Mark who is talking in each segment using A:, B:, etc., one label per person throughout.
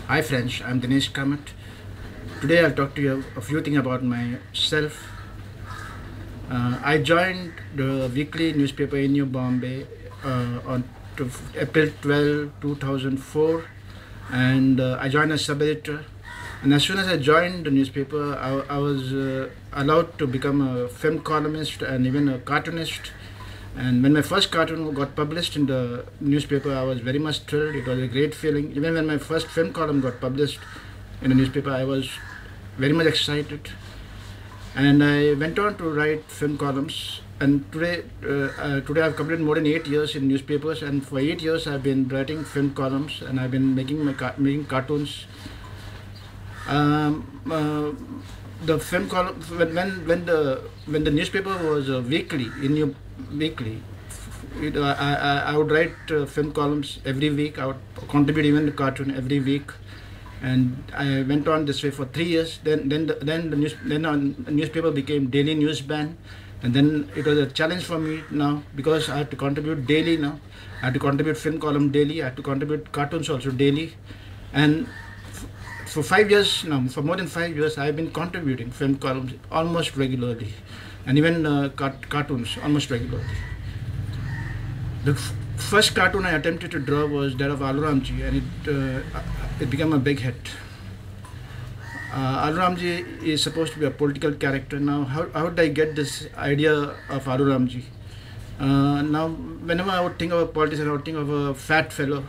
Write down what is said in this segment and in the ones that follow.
A: Hi friends, I'm Dinesh Kamath. Today I'll talk to you a few things about myself. I joined the weekly newspaper in New Bombay on April 12, 2004, and I joined as sub-editor. And as soon as I joined the newspaper, I was allowed to become a film columnist and even a cartoonist. And when my first cartoon got published in the newspaper, I was very much thrilled. It was a great feeling. Even when my first film column got published in the newspaper, I was very much excited. And I went on to write film columns. And today I've completed more than 8 years in newspapers. And for 8 years, I've been writing film columns and I've been making cartoons. Um, uh, the film column when the newspaper was weekly in your weekly I would write film columns every week. I would contribute even the cartoon every week, and I went on this way for 3 years. The newspaper became daily news band, and then it was a challenge for me now because I had to contribute daily now. I had to contribute film column daily. I had to contribute cartoons also daily, and for 5 years now, for more than 5 years, I've been contributing film columns almost regularly, and even cartoons almost regularly. The first cartoon I attempted to draw was that of Aluramji, and it became a big hit. Aluramji is supposed to be a political character. Now, how did I get this idea of Aluramji? Now, whenever I would think of a politician, I would think of a fat fellow,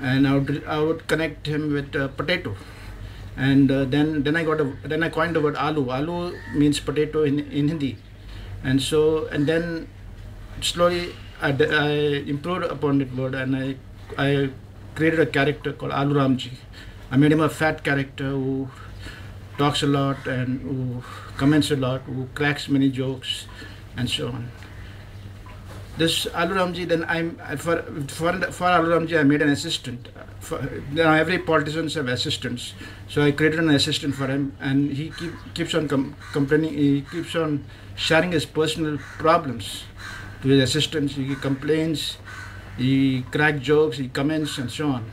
A: and I would connect him with potato, and then I coined the word alu. Alu means potato in Hindi, and then slowly I improved upon that word, and I created a character called Alu Ramji. I made him a fat character who talks a lot and who comments a lot, who cracks many jokes, and so on. This Alu Ramji, then for Alu Ramji, I made an assistant. Every politician have assistants, so I created an assistant for him, and he keeps on complaining. He keeps on sharing his personal problems to his assistants. He complains, he cracks jokes, he comments, and so on.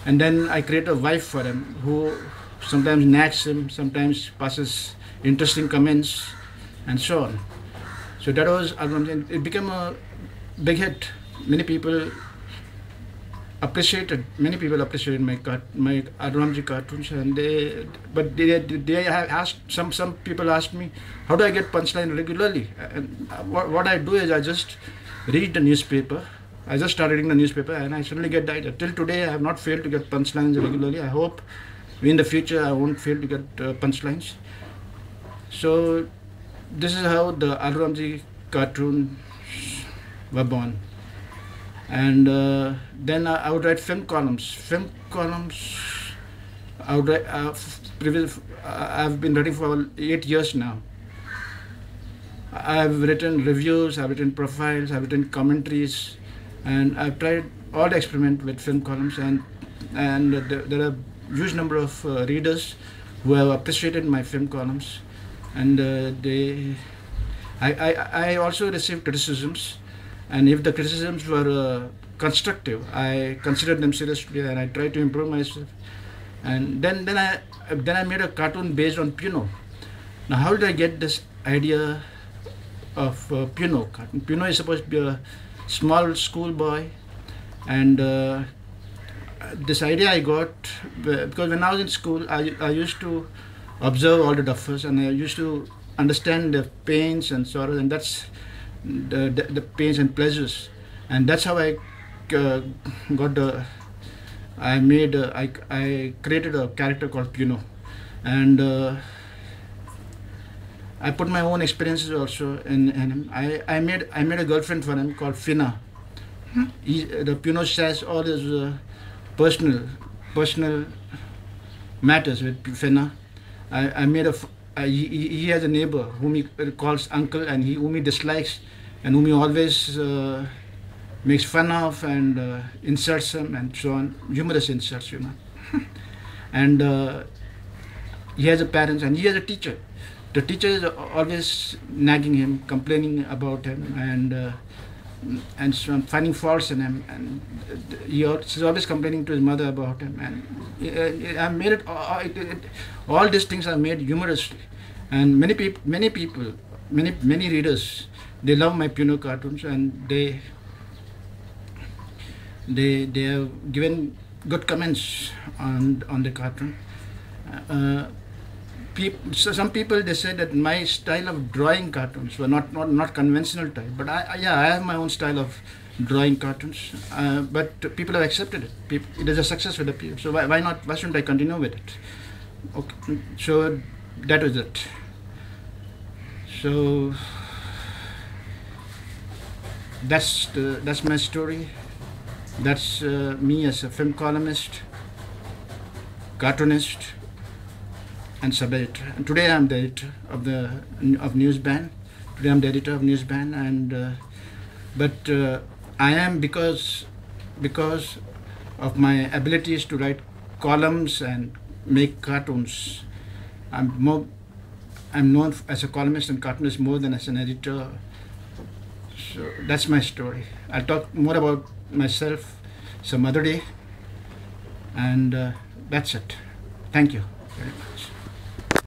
A: And then I create a wife for him who sometimes nags him, sometimes passes interesting comments, and so on. So that was album. It became a big hit. Many people appreciated my Adramji cartoons, and they have asked some people asked me, how do I get punchline regularly? And what I do is I just read the newspaper. I just started reading the newspaper, and I suddenly get the idea. Till today, I have not failed to get punchlines regularly. I hope in the future I won't fail to get punchlines. So this is how the Alramji cartoon were born. And then I would write film columns. Film columns, I would write, I've been writing for 8 years now. I've written reviews, I've written profiles, I've written commentaries, and I've tried all the experiment with film columns, and there are huge number of readers who have appreciated my film columns, and I also received criticisms, and if the criticisms were constructive, I considered them seriously, and I tried to improve myself. And then I made a cartoon based on Puno. Now, how did I get this idea of Puno cartoon? Puno is supposed to be a small school boy, and this idea I got because when I was in school, I used to observe all the duffers, and I used to understand the pains and sorrows, and that's the pains and pleasures, and that's how I got the. I created a character called Puno, and I put my own experiences also in him. I made a girlfriend for him called Fina. The Puno shares all his personal matters with Fina. I made he has a neighbor whom he calls uncle, and whom he dislikes, and whom he always makes fun of and insults him and so on, humorous insults, and he has a parents, and he has a teacher. The teacher is always nagging him, complaining about him, and and so I'm finding faults in him, and she's always complaining to his mother about him, and I made all these things are made humorously, and many people, many readers, they love my Puno cartoons, and they have given good comments on the cartoon. So some people, they say that my style of drawing cartoons were not conventional type, but I have my own style of drawing cartoons. But people have accepted it. It is a success with the people. So why not? Why shouldn't I continue with it? Okay. So that was it. So that's my story. That's me as a film columnist, cartoonist, and sub-editor. And today I'm the editor of Newsband. Today I'm the editor of Newsband, and but I am because of my abilities to write columns and make cartoons. I'm known as a columnist and cartoonist more than as an editor. So that's my story. I'll talk more about myself some other day, and that's it. Thank you very much.